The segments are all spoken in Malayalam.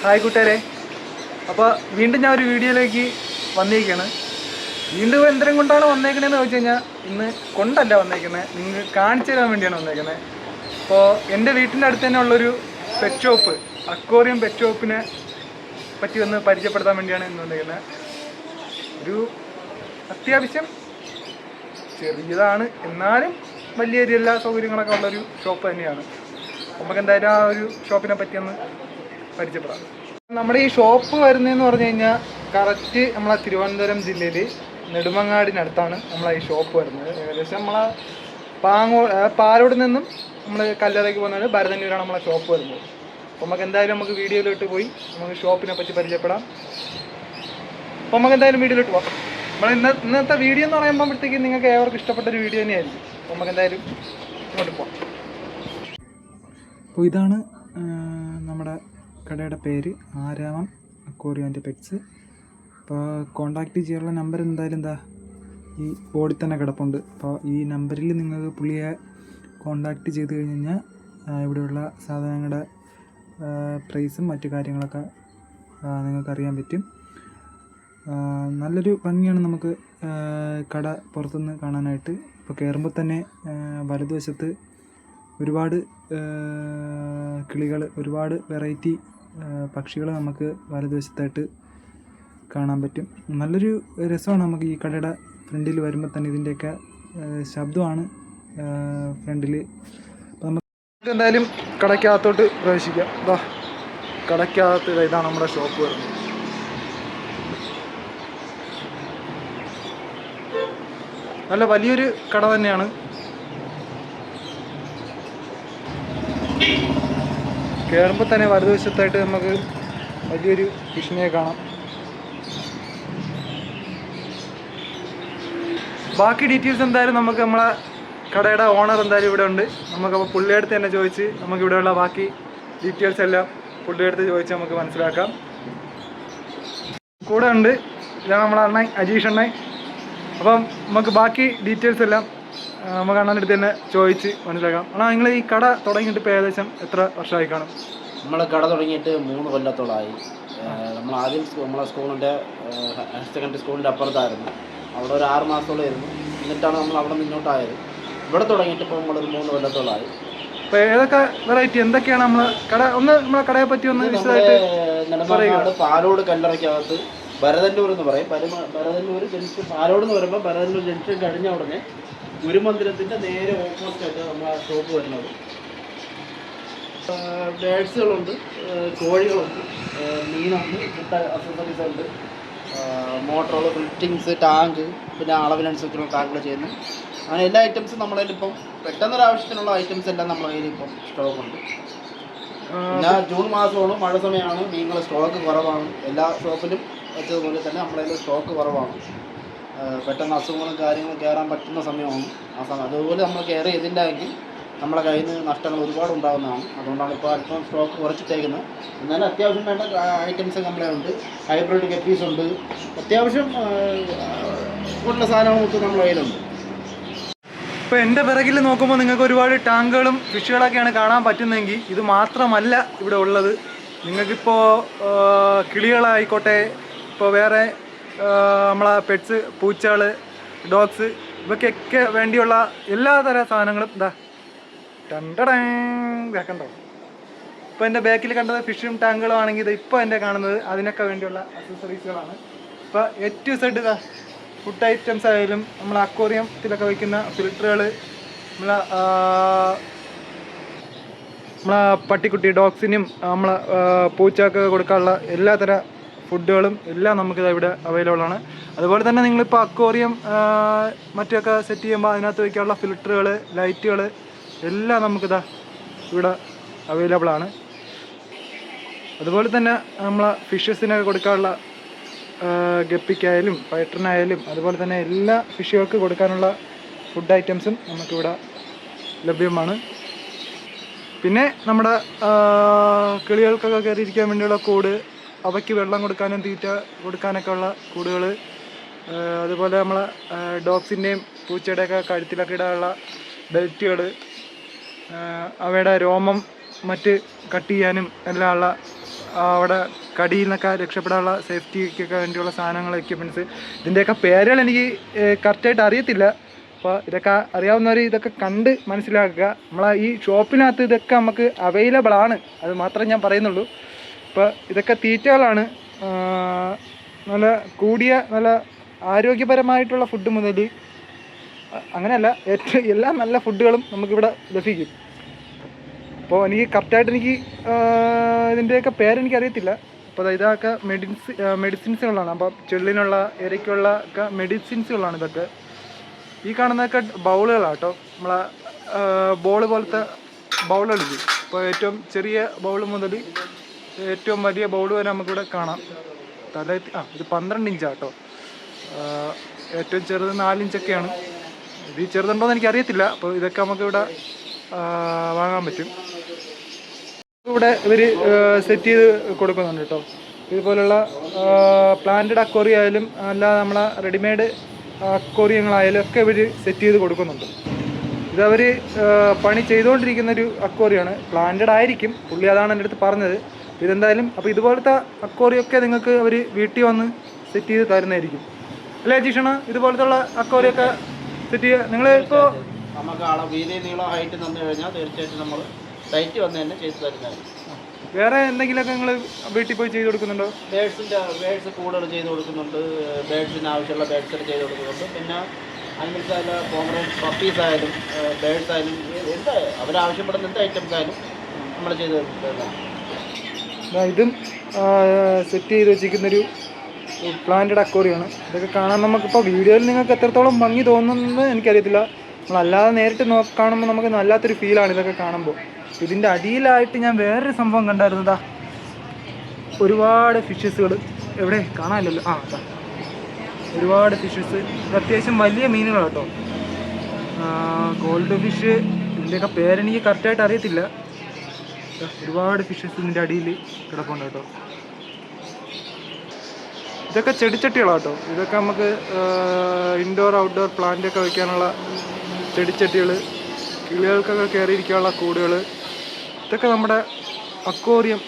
ഹായ് കൂട്ടുകാരെ. അപ്പോൾ വീണ്ടും ഞാൻ ഒരു വീഡിയോയിലേക്ക് വന്നിരിക്കുകയാണ്. വീണ്ടും എന്തെങ്കിലും കൊണ്ടാണ് വന്നേക്കണേന്ന് ചോദിച്ചു കഴിഞ്ഞാൽ ഇന്ന് കൊണ്ടല്ല വന്നേക്കുന്നത്, നിങ്ങൾക്ക് കാണിച്ചു തരാൻ വേണ്ടിയാണ് വന്നേക്കുന്നത്. അപ്പോൾ എൻ്റെ വീട്ടിൻ്റെ അടുത്ത് തന്നെ ഉള്ളൊരു പെറ്റ് ഷോപ്പ്, അക്വേറിയം പെറ്റ് ഷോപ്പിനെ പറ്റി ഒന്ന് പരിചയപ്പെടുത്താൻ വേണ്ടിയാണ് ഇന്ന് വന്നേക്കുന്നത്. ഒരു അത്യാവശ്യം ചെറിയതാണ്, എന്നാലും വലിയ എല്ലാ സൗകര്യങ്ങളൊക്കെ ഉള്ളൊരു ഷോപ്പ് തന്നെയാണ്. നമുക്ക് എന്തായാലും ആ ഒരു ഷോപ്പിനെ പറ്റി ഒന്ന് പരിചയപ്പെടാം. നമ്മുടെ ഈ ഷോപ്പ് വരുന്നതെന്ന് പറഞ്ഞു കഴിഞ്ഞാൽ കറക്റ്റ് നമ്മളെ തിരുവനന്തപുരം ജില്ലയിൽ നെടുമങ്ങാടിനടുത്താണ് നമ്മളെ ഈ ഷോപ്പ് വരുന്നത്. ഏകദേശം നമ്മളെ പാലോട് നിന്നും നമ്മൾ കല്ലറയ്ക്ക് പോകുന്നത് ഭരതന്നൂരാണ് നമ്മളെ ഷോപ്പ് വരുന്നത്. അപ്പോൾ നമുക്ക് എന്തായാലും വീഡിയോയിലോട്ട് പോയി നമുക്ക് ഷോപ്പിനെ പറ്റി പരിചയപ്പെടാം. അപ്പോൾ നമുക്ക് എന്തായാലും വീഡിയോയിലോട്ട് പോകാം. നമ്മൾ ഇന്നത്തെ വീഡിയോ എന്ന് പറയുമ്പോഴത്തേക്ക് നിങ്ങൾക്ക് ഏവർക്കും ഇഷ്ടപ്പെട്ടൊരു വീഡിയോ തന്നെയായിരിക്കും. അപ്പോൾ നമുക്ക് എന്തായാലും ഇങ്ങോട്ട് പോകാം. അപ്പോൾ ഇതാണ് നമ്മുടെ കടയുടെ പേര്, ആരാമം അക്വേറിയം ആൻഡ് പെറ്റ്സ്. അപ്പോൾ കോൺടാക്റ്റ് ചെയ്യാനുള്ള നമ്പർ എന്തായാലും ഈ ബോർഡിൽ തന്നെ കിടപ്പുണ്ട്. അപ്പോൾ ഈ നമ്പറിൽ നിങ്ങൾക്ക് പുള്ളിയെ കോൺടാക്റ്റ് ചെയ്ത് കഴിഞ്ഞ് കഴിഞ്ഞാൽ ഇവിടെയുള്ള സാധനങ്ങളുടെ പ്രൈസും മറ്റു കാര്യങ്ങളൊക്കെ നിങ്ങൾക്കറിയാൻ പറ്റും. നല്ലൊരു ഭംഗിയാണ് നമുക്ക് കട പുറത്തുനിന്ന് കാണാനായിട്ട്. ഇപ്പോൾ കയറുമ്പോൾ തന്നെ വലതുവശത്ത് ഒരുപാട് കിളികൾ, ഒരുപാട് വെറൈറ്റി പക്ഷികൾ നമുക്ക് വലതുവശത്തായിട്ട് കാണാൻ പറ്റും. നല്ലൊരു രസമാണ് നമുക്ക് ഈ കടയുടെ ഫ്രണ്ടിൽ വരുമ്പോൾ തന്നെ. ഇതിൻ്റെയൊക്കെ ശബ്ദമാണ് ഫ്രണ്ടിൽ. അപ്പോൾ നമുക്ക് എന്തായാലും കടയ്ക്കകത്തോട്ട് പ്രവേശിക്കാം. കടയ്ക്കകത്ത് ഇതാണ് നമ്മുടെ ഷോപ്പ് വരുന്നത്. നല്ല വലിയൊരു കട തന്നെയാണ്. കയറുമ്പോൾ തന്നെ വലതുവശത്തായിട്ട് നമുക്ക് വലിയൊരു ഫിഷിനെ കാണാം. ബാക്കി ഡീറ്റെയിൽസ് എന്തായാലും നമുക്ക് നമ്മളെ കടയുടെ ഓണർ എന്തായാലും ഇവിടെ ഉണ്ട്. നമുക്കപ്പോൾ പുള്ളിയുടെ അടുത്ത് തന്നെ ചോദിച്ച് നമുക്കിവിടെയുള്ള ബാക്കി ഡീറ്റെയിൽസ് എല്ലാം പുള്ളിയുടെ അടുത്ത് ചോദിച്ച് നമുക്ക് മനസ്സിലാക്കാം. കൂടെ ഉണ്ട്, ഇതാണ് നമ്മളെ അണ്ണൻ, അജീഷ് അണ്ണൻ. അപ്പം നമുക്ക് ബാക്കി ഡീറ്റെയിൽസ് എല്ലാം നമുക്ക് അണ്ണൻ്റെ തന്നെ ചോദിച്ച് മനസ്സിലാക്കാം. അണ്ണാ, നിങ്ങൾ ഈ കട തുടങ്ങിയിട്ട് ഇപ്പോൾ ഏകദേശം എത്ര വർഷമായി കാണും? നമ്മൾ കട തുടങ്ങിയിട്ട് 3 കൊല്ലത്തോളമായി. നമ്മൾ ആദ്യം നമ്മളെ സ്കൂളിൻ്റെ ഹയർ സെക്കൻഡറി സ്കൂളിൻ്റെ അപ്പുറത്തായിരുന്നു. അവിടെ ഒരു 6 മാസത്തോളം ആയിരുന്നു. എന്നിട്ടാണ് നമ്മൾ അവിടെ മുന്നോട്ടായത്. ഇവിടെ തുടങ്ങിയിട്ട് ഇപ്പോൾ നമ്മളൊരു 3 കൊല്ലത്തോളമായി. അപ്പോൾ ഏതൊക്കെ വെറൈറ്റി, എന്തൊക്കെയാണ് നമ്മളെ നമ്മളെ കടയെ പറ്റി ഒന്ന് വിശദമായിട്ട്? നെടുമങ്ങാട് പാലോട് കല്ലറയ്ക്കകത്ത് ഭരതന്നൂർ എന്ന് പറയും. ഭരതന്നൂർ ജംഗ്ഷൻ, പാലോട് എന്ന് പറയുമ്പോൾ ഭരതന്നൂർ ജംഗ്ഷൻ കഴിഞ്ഞ ഉടനെ ഗുരുമന്ദിരത്തിൻ്റെ നേരെ ഓപ്പോസിറ്റായിട്ട് നമ്മളെ ഷോപ്പ് വരുന്നത്. ബേഡ്സുകളുണ്ട്, കോഴികളുണ്ട്, മീനുണ്ട്, ഫുഡ് അക്സസറീസ് ഉണ്ട്, മോട്ടറുകൾ, ഫിറ്റിങ്സ്, ടാങ്ക്, പിന്നെ അളവിനനുസരിച്ചുള്ള ടാങ്കുകൾ ചെയ്യുന്നു. അങ്ങനെ എല്ലാ ഐറ്റംസും നമ്മുടെ കയ്യിലിപ്പം പെട്ടെന്നൊരാവശ്യത്തിനുള്ള ഐറ്റംസ് എല്ലാം നമ്മുടെ കയ്യിൽ ഇപ്പം സ്റ്റോക്കുണ്ട്. പിന്നെ ജൂൺ മാസമാണ്, മഴ സമയമാണ്, മീനുകൾ സ്റ്റോക്ക് കുറവാണ്. എല്ലാ ഷോപ്പിലും വെച്ചതുപോലെ തന്നെ നമ്മുടെ കയ്യിൽ സ്റ്റോക്ക് കുറവാണ്. പെട്ടെന്ന് അസുഖങ്ങളും കാര്യങ്ങളും കയറാൻ പറ്റുന്ന സമയമാണ് ആ സമയം. അതുപോലെ നമ്മൾ കെയർ ചെയ്തില്ല എങ്കിൽ നമ്മളെ കയ്യിൽ നിന്ന് നഷ്ടങ്ങൾ ഒരുപാട് ഉണ്ടാകുന്നതാണ്. അതുകൊണ്ടാണ് ഇപ്പോൾ അല്പം സ്റ്റോക്ക് കുറച്ചിട്ടേക്കുന്നത്. എന്നാലും അത്യാവശ്യം വേണ്ട ഐറ്റംസ് നമ്മളെ ഉണ്ട്. ഹൈബ്രിഡ് ഗപ്പീസ് ഉണ്ട്, അത്യാവശ്യം ഉള്ള സാധനങ്ങളൊക്കെ നമ്മുടെ കയ്യിലുണ്ട്. ഇപ്പോൾ എൻ്റെ പിറകിൽ നോക്കുമ്പോൾ നിങ്ങൾക്ക് ഒരുപാട് ടാങ്കുകളും ഫിഷുകളൊക്കെയാണ് കാണാൻ പറ്റുന്നതെങ്കിൽ ഇത് മാത്രമല്ല ഇവിടെ ഉള്ളത്. നിങ്ങൾക്കിപ്പോൾ കിളികളായിക്കോട്ടെ, ഇപ്പോൾ വേറെ നമ്മളെ പെറ്റ്സ്, പൂച്ചകൾ, ഡോഗ്സ്, ഇവയ്ക്കൊക്കെ വേണ്ടിയുള്ള എല്ലാ തരം സാധനങ്ങളും കണ്ടോ. ഇപ്പോൾ എൻ്റെ ബാക്കിൽ കണ്ടത് ഫിഷും ടാങ്കുകളും ആണെങ്കിൽ ഇപ്പോൾ എൻ്റെ കാണുന്നത് അതിനൊക്കെ വേണ്ടിയുള്ള അക്സസറീസുകളാണ്. ഇപ്പോൾ A to Z food items ആയാലും നമ്മൾ അക്വേറിയത്തിലൊക്കെ വയ്ക്കുന്ന ഫിൽറ്ററുകൾ, നമ്മളെ പട്ടിക്കുട്ടി ഡോഗ്സിനും നമ്മളെ പൂച്ചക്ക് കൊടുക്കാനുള്ള എല്ലാ തരം ഫുഡുകളും എല്ലാം നമുക്കിത് ഇവിടെ അവൈലബിൾ ആണ്. അതുപോലെ തന്നെ നിങ്ങളിപ്പോൾ അക്വേറിയം മറ്റൊക്കെ സെറ്റ് ചെയ്യുമ്പോൾ അതിനകത്ത് വയ്ക്കാനുള്ള ഫിൽറ്ററുകൾ, ലൈറ്റുകൾ എല്ലാം നമുക്കിതാ ഇവിടെ അവൈലബിൾ ആണ്. അതുപോലെ തന്നെ നമ്മളെ ഫിഷസിനൊക്കെ കൊടുക്കാനുള്ള ഗപ്പിക്കായാലും ഫൈറ്ററിനായാലും അതുപോലെ തന്നെ എല്ലാ ഫിഷുകൾക്ക് കൊടുക്കാനുള്ള ഫുഡ് ഐറ്റംസും നമുക്കിവിടെ ലഭ്യമാണ്. പിന്നെ നമ്മുടെ കിളികൾക്കൊക്കെ കയറിയിരിക്കാൻ വേണ്ടിയുള്ള കൂട്, അവയ്ക്ക് വെള്ളം കൊടുക്കാനും തീറ്റ കൊടുക്കാനൊക്കെ ഉള്ള കൂടുകൾ, അതുപോലെ നമ്മളെ ഡോഗ്സിൻ്റെയും പൂച്ചയുടെയൊക്കെ കഴുത്തിലൊക്കെ ഇടാനുള്ള ബെൽറ്റുകൾ, അവയുടെ രോമം മറ്റ് കട്ട് ചെയ്യാനും എല്ലാം ഉള്ള അവിടെ കടിയിൽ നിന്നൊക്കെ രക്ഷപ്പെടാനുള്ള സേഫ്റ്റിക്കൊക്കെ വേണ്ടിയുള്ള സാധനങ്ങൾ, എക്യുപ്മെൻറ്റ്സ്, ഇതിൻ്റെയൊക്കെ പേരുകൾ എനിക്ക് കറക്റ്റായിട്ട് അറിയത്തില്ല. അപ്പോൾ ഇതൊക്കെ അറിയാവുന്നവർ ഇതൊക്കെ കണ്ട് മനസ്സിലാക്കുക. നമ്മളെ ഈ ഷോപ്പിനകത്ത് ഇതൊക്കെ നമുക്ക് അവൈലബിൾ ആണ്, അത് മാത്രമേ ഞാൻ പറയുന്നുള്ളൂ. ഇപ്പോൾ ഇതൊക്കെ തീറ്റകളാണ്. നല്ല കൂടിയ നല്ല ആരോഗ്യപരമായിട്ടുള്ള ഫുഡ് മുതൽ അങ്ങനെയല്ല, ഏറ്റവും എല്ലാ നല്ല ഫുഡുകളും നമുക്കിവിടെ ലഭിക്കും. അപ്പോൾ എനിക്ക് കറക്റ്റായിട്ട് ഇതിൻ്റെയൊക്കെ പേരെനിക്ക് അറിയത്തില്ല. അപ്പോൾ ഇതൊക്കെ മെഡിസിൻസുകളാണ്. അപ്പോൾ ചെള്ളിനുള്ള ഇരയ്ക്കുള്ള ഒക്കെ മെഡിസിൻസുകളാണ് ഇതൊക്കെ. ഈ കാണുന്നതൊക്കെ ബൗളുകളാണ് കേട്ടോ. നമ്മളെ ബോൾ പോലത്തെ ബൗളുകളില്ലേ. ഇപ്പോൾ ഏറ്റവും ചെറിയ ബൗൾ മുതൽ ഏറ്റവും വലിയ ബൗൾ വരെ നമുക്കിവിടെ കാണാം. ഇത് 12 ഇഞ്ചാണ് കേട്ടോ. ഏറ്റവും ചെറുത് 4 ഇഞ്ചൊക്കെയാണ്. ഇത് ചെറുതുണ്ടോയെന്ന് എനിക്കറിയത്തില്ല. അപ്പോൾ ഇതൊക്കെ നമുക്കിവിടെ വാങ്ങാൻ പറ്റും. ഇവിടെ ഇവർ സെറ്റ് ചെയ്ത് കൊടുക്കുന്നുണ്ട് കേട്ടോ. ഇതുപോലുള്ള പ്ലാന്റഡ് അക്വേറിയം ആയാലും അല്ലാതെ നമ്മളെ റെഡിമെയ്ഡ് അക്വേറിയങ്ങളായാലും ഒക്കെ ഇവർ സെറ്റ് ചെയ്ത് കൊടുക്കുന്നുണ്ട്. ഇതവർ പണി ചെയ്തുകൊണ്ടിരിക്കുന്നൊരു അക്വേറിയമാണ്. പ്ലാന്റഡ് ആയിരിക്കും, പുള്ളി അതാണ് എൻ്റെ അടുത്ത് പറഞ്ഞത്. ഇതെന്തായാലും അപ്പോൾ ഇതുപോലത്തെ അക്വേറിയമൊക്കെ നിങ്ങൾക്ക് അവർ വീട്ടിൽ വന്ന് സെറ്റ് ചെയ്ത് തരുന്നതായിരിക്കും അല്ലേ ജിഷണ? ഇതുപോലത്തുള്ള അക്വേറിയമൊക്കെ സെറ്റ് ചെയ്യുക നിങ്ങൾ ഇപ്പോൾ നമുക്ക് വീതി നീളം ഹൈറ്റ് തന്നു കഴിഞ്ഞാൽ തീർച്ചയായിട്ടും നമ്മൾ സൈറ്റ് വന്ന് തന്നെ ചെയ്ത് തരുന്നതായിരിക്കും. വേറെ എന്തെങ്കിലുമൊക്കെ നിങ്ങൾ വീട്ടിൽ പോയി ചെയ്ത് കൊടുക്കുന്നുണ്ടോ? ബേഡ്സ് കൂടുതൽ ചെയ്ത് കൊടുക്കുന്നുണ്ട്. ബേഡ്സിന് ആവശ്യമുള്ള ബേഡ്സ് ചെയ്ത് കൊടുക്കുന്നുണ്ട്. പിന്നെ അനിമൽസ് ആയാലും പോമറേനിയൻ പപ്പീസ് ആയാലും ബേഡ്സ് ആയാലും എന്താ അവരാവശ്യപ്പെടുന്ന എന്ത് ഐറ്റംസ് ആയാലും നമ്മൾ ചെയ്ത് തരുന്നതാണ്. ഇതും സെറ്റ് ചെയ്ത് വെച്ചിരിക്കുന്നൊരു പ്ലാന്റഡ് അക്വേറിയമാണ്. ഇതൊക്കെ കാണാൻ നമുക്കിപ്പോൾ വീഡിയോയിൽ നിങ്ങൾക്ക് എത്രത്തോളം ഭംഗി തോന്നുന്നത് എനിക്കറിയത്തില്ല. നമ്മളല്ലാതെ നേരിട്ട് കാണുമ്പോൾ നമുക്ക് നല്ലാത്തൊരു ഫീലാണ് ഇതൊക്കെ കാണുമ്പോൾ. ഇതിൻ്റെ അടിയിലായിട്ട് ഞാൻ വേറൊരു സംഭവം കണ്ടായിരുന്നതാ, ഒരുപാട് ഫിഷസുകൾ. എവിടെ കാണാനില്ലല്ലോ, ഒരുപാട് ഫിഷസ്. ഇത് അത്യാവശ്യം വലിയ മീനുകളാണ് കേട്ടോ. ഗോൾഡ് ഫിഷ്, ഇതിൻ്റെയൊക്കെ പേരെനിക്ക് കറക്റ്റായിട്ട് അറിയത്തില്ല. ഒരുപാട് ഫിഷസ് ഇതിൻ്റെ അടിയിൽ കിടപ്പുണ്ട് കേട്ടോ. ഇതൊക്കെ ചെടിച്ചട്ടികളാണ് കേട്ടോ. ഇതൊക്കെ നമുക്ക് ഇൻഡോർ ഔട്ട്ഡോർ പ്ലാന്റൊക്കെ വയ്ക്കാനുള്ള ചെടിച്ചട്ടികൾ, കിളികൾക്കൊക്കെ കയറിയിരിക്കാനുള്ള കൂടുകൾ. ഇതൊക്കെ നമ്മുടെ അക്വേറിയം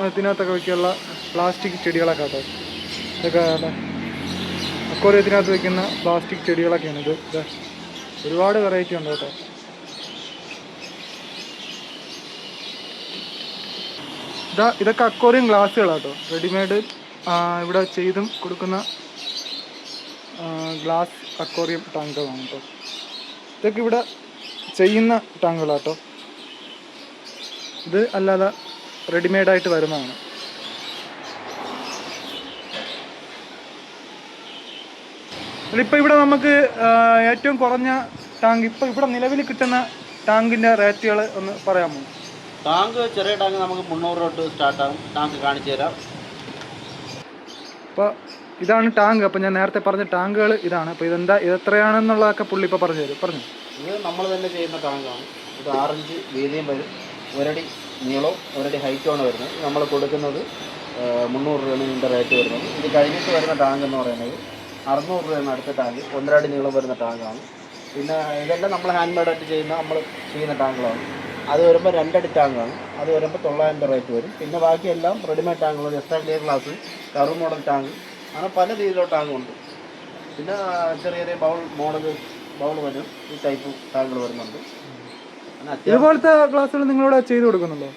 ഇതിനകത്തൊക്കെ വയ്ക്കാനുള്ള പ്ലാസ്റ്റിക് ചെടികളൊക്കെ കേട്ടോ. ഇതൊക്കെ അക്വേറിയത്തിനകത്ത് വയ്ക്കുന്ന പ്ലാസ്റ്റിക് ചെടികളൊക്കെയാണ് ഇത്. ഒരുപാട് വെറൈറ്റി ഉണ്ട് കേട്ടോ. ഇതൊക്കെ അക്വേറിയം ഗ്ലാസ്സുകളാണ് കേട്ടോ. റെഡിമെയ്ഡ് ഇവിടെ ചെയ്തും കൊടുക്കുന്ന ഗ്ലാസ് അക്വേറിയം ടാങ്കുകളാണ് കേട്ടോ. ഇതൊക്കെ ഇവിടെ ചെയ്യുന്ന ടാങ്കുകളാണ് കേട്ടോ. ഇത് അല്ലാതെ റെഡിമെയ്ഡായിട്ട് വരുന്നതാണ്. ഇപ്പോൾ ഇവിടെ നമുക്ക് ഏറ്റവും കുറഞ്ഞ ടാങ്ക്, ഇപ്പോൾ ഇവിടെ നിലവിൽ കിട്ടുന്ന ടാങ്കിൻ്റെ റേറ്റുകൾ ഒന്ന് പറയാമോ? ടാങ്ക് ചെറിയ ടാങ്ക് നമുക്ക് 300 തൊട്ട് സ്റ്റാർട്ടാകും. ടാങ്ക് കാണിച്ചു തരാം. അപ്പോൾ ഇതാണ് ടാങ്ക്. അപ്പോൾ ഞാൻ നേരത്തെ പറഞ്ഞ ടാങ്കുകൾ ഇതാണ്. അപ്പോൾ ഇതെത്രയാണെന്നുള്ളതൊക്കെ പുള്ളി ഇപ്പോൾ പറഞ്ഞു. ഇത് നമ്മൾ തന്നെ ചെയ്യുന്ന ടാങ്കാണ്. ഇത് 6 ഇഞ്ച് വീതിയും വരും, 1 അടി നീളവും 1 അടി ഹൈറ്റുമാണ് വരുന്നത്. നമ്മൾ കൊടുക്കുന്നത് 300 രൂപയാണ് ഇതിൻ്റെ റേറ്റ് വരുന്നത്. ഇത് കഴിഞ്ഞിട്ട് വരുന്ന ടാങ്ക് എന്ന് പറയുന്നത് 600 രൂപയാണ് അടുത്ത ടാങ്ക്. 1.5 അടി നീളം വരുന്ന ടാങ്കാണ്. പിന്നെ ഇതെല്ലാം നമ്മൾ ഹാൻഡ് മെയ്ഡായിട്ട് ചെയ്യുന്ന ടാങ്കുകളാണ്. അത് വരുമ്പോൾ 2 അടി ടാങ്കാണ്. അത് വരുമ്പോൾ 900 റേറ്റ് വരും. പിന്നെ ബാക്കിയെല്ലാം റെഡിമെയ്ഡ് ടാങ്കുകൾ, എക്സ്ട്രാ ക്ലിയർ ഗ്ലാസ്, കറു മോഡൽ ടാങ്ക്, അങ്ങനെ പല രീതിയിലുള്ള ടാങ്കുണ്ട്. പിന്നെ ചെറിയ ചെറിയ ബൗൾ വരും. ഈ ടൈപ്പ് ടാങ്കുകൾ വരുന്നുണ്ട്. ഇതുപോലത്തെ ഗ്ലാസുകൾ നിങ്ങളിവിടെ ചെയ്ത് കൊടുക്കുന്നുണ്ടോ?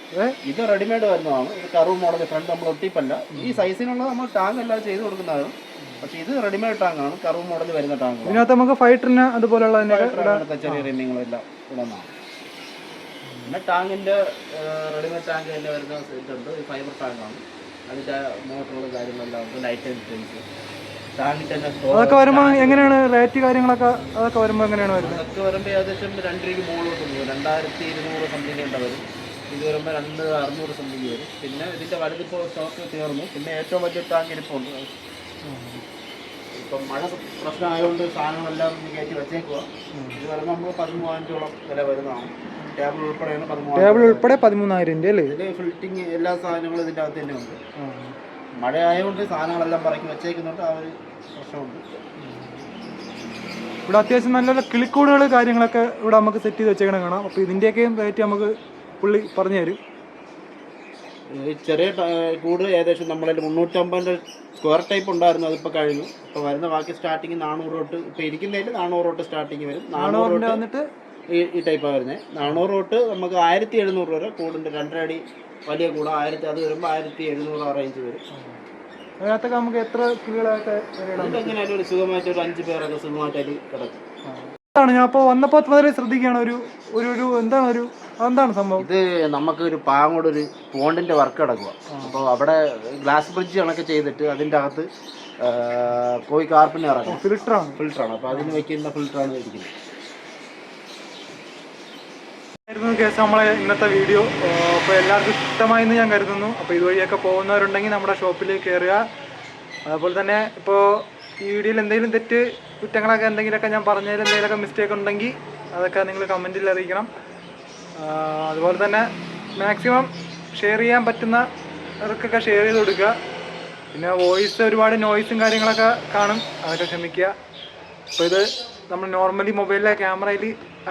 ഇത് റെഡിമെയ്ഡ് വരുന്നതാണ്. ഇത് കറു മോഡൽ ഫ്രണ്ട് നമ്മൾ ഒട്ടിപ്പല്ല. ഈ സൈസിനുള്ള നമ്മൾ ടാങ്ക് എല്ലാം ചെയ്ത് കൊടുക്കുന്നതാണ്. പക്ഷേ ഇത് റെഡിമെയ്ഡ് ടാങ്കാണ്, കറു മോഡൽ വരുന്ന ടാങ്ക്. ഇതിനകത്ത് നമുക്ക് ഫൈറ്ററിന് അതുപോലുള്ള ചെറിയ റിമ്മിങ്ങളെല്ലാം ഇടുന്നതാണ്. പിന്നെ ടാങ്കിൻ്റെ റെഡിമെയ്ഡ് ടാങ്ക് തന്നെ വരുന്ന ഇതുണ്ട്. ഈ ഫൈബർ ടാങ്കാണ്. അതിൻ്റെ മോട്ടറുകളും കാര്യങ്ങളെല്ലാം ഉണ്ട്. ലൈറ്റ് ഡിസ്റ്റൻസ് ടാങ്കിൻ്റെ തന്നെ. അതൊക്കെ വരുമ്പോൾ എങ്ങനെയാണ് റേറ്റ് കാര്യങ്ങളൊക്കെ? അതൊക്കെ വരുമ്പോൾ എങ്ങനെയാണ് വരുന്നത്? അതൊക്കെ വരുമ്പോൾ ഏകദേശം 2 രൂപയ്ക്ക് മുകളിലോട്ട് പോകും. 2200 സംതിങ് ഉണ്ട് വരും. ഇത് വരുമ്പോൾ 2600 സംതിങ് വരും. പിന്നെ ഇതിൻ്റെ വലുതിപ്പോൾ സ്റ്റോക്ക് തീർന്നു. പിന്നെ ഏറ്റവും വലിയ ടാങ്ക് ഇരിപ്പുണ്ട്. ഇപ്പം മഴ പ്രശ്നമായതുകൊണ്ട് സാധനങ്ങളെല്ലാം കയറ്റി വെച്ചേക്കുക. ഇത് വരുമ്പോൾ നമ്മൾ 13,000 വില വരുന്നതാണ്. ടേബിൾ ഉൾപ്പെടെയാണ് 13,000 അല്ലേ? ഇതിൽ ഫിൽറ്റിങ് എല്ലാ സാധനങ്ങളും ഇതിൻ്റെ അകത്ത് തന്നെ ഉണ്ട്. മഴ ആയതുകൊണ്ട് സാധനങ്ങളെല്ലാം പറക്കി വെച്ചേക്കുന്നുണ്ട്. ആ ഒരു പ്രശ്നമുണ്ട്. ഇവിടെ അത്യാവശ്യം നല്ല കിളിക്കൂടുകൾ കാര്യങ്ങളൊക്കെ ഇവിടെ നമുക്ക് സെറ്റ് ചെയ്ത് വെച്ചേക്കണം കാണാം. അപ്പോൾ ഇതിൻ്റെയൊക്കെയും റേറ്റ് നമുക്ക് പുള്ളി പറഞ്ഞു തരും. ഈ ചെറിയ കൂട് ഏകദേശം നമ്മളതിൽ 350 സ്ക്വയർ ടൈപ്പ് ഉണ്ടായിരുന്നു, അതിപ്പോൾ കഴിഞ്ഞു. ഇപ്പോൾ വരുന്ന ബാക്കി സ്റ്റാർട്ടിങ് 400 തൊട്ട്, ഇപ്പോൾ ഇരിക്കുന്നതിൽ 400 തൊട്ട് സ്റ്റാർട്ടിങ് വരും. 400 തൊട്ട് വന്നിട്ട് ഈ ടൈപ്പാണ് വരുന്നത്. 400 തൊട്ട് നമുക്ക് 1700 വരെ കൂടുണ്ട്. 2.5 അടി വലിയ കൂട 1000, അത് വരുമ്പോൾ 1700 ആ റേഞ്ച് വരും. അതിനകത്തൊക്കെ നമുക്ക് എത്ര കിളികളൊക്കെ എങ്ങനെയായാലും ഒരു സുഖമായിട്ട് ഒരു 5 പേരൊക്കെ സുഖമായിട്ട് അതിൽ കിടക്കും. ഞാൻ അപ്പോൾ വന്നപ്പോൾ മുതലേ ശ്രദ്ധിക്കുകയാണ് എന്താണ് സംഭവം? ഇത് നമുക്ക് ഒരു പാങ്ങോട് ഒരു പോണ്ടിന്റെ വർക്ക് കിടക്കുക. അപ്പോൾ അവിടെ ഗ്ലാസ് ബ്രിഡ്ജ് കണക്ക് ചെയ്തിട്ട് അതിൻ്റെ അകത്ത് കോഴി കാർപ്പിന് ഇറങ്ങും. ഫിൽറ്ററാണ്. അപ്പോൾ അതിന് വയ്ക്കുന്ന ഫിൽറ്ററാണ് ഇരിക്കുന്നത്. കേസ് നമ്മളെ ഇന്നത്തെ വീഡിയോ അപ്പോൾ എല്ലാവർക്കും ഇഷ്ടമായെന്ന് ഞാൻ കരുതുന്നു. അപ്പോൾ ഇതുവഴിയൊക്കെ പോകുന്നവരുണ്ടെങ്കിൽ നമ്മുടെ ഷോപ്പിലേക്ക് കയറുക. അതുപോലെ തന്നെ ഇപ്പോൾ ഈ വീഡിയോയിൽ എന്തെങ്കിലും തെറ്റ് കുറ്റങ്ങളൊക്കെ എന്തെങ്കിലുമൊക്കെ ഞാൻ പറഞ്ഞതിൽ എന്തെങ്കിലുമൊക്കെ മിസ്റ്റേക്ക് ഉണ്ടെങ്കിൽ അതൊക്കെ നിങ്ങൾ കമൻറ്റിൽ അറിയിക്കണം. അതുപോലെ തന്നെ മാക്സിമം ഷെയർ ചെയ്യാൻ പറ്റുന്നവർക്കൊക്കെ ഷെയർ ചെയ്ത് കൊടുക്കുക. പിന്നെ വോയിസ് ഒരുപാട് നോയ്സും കാര്യങ്ങളൊക്കെ കാണും, അതൊക്കെ ക്ഷമിക്കുക. അപ്പോൾ ഇത് നമ്മൾ നോർമലി മൊബൈലിലെ ക്യാമറയിൽ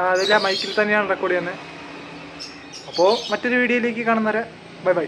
അതിലെ മൈക്കിൽ തന്നെയാണ് റെക്കോർഡ് ചെയ്യുന്നത്. അപ്പോൾ മറ്റൊരു വീഡിയോയിലേക്ക് കാണുന്നവരെ ബൈ ബൈ.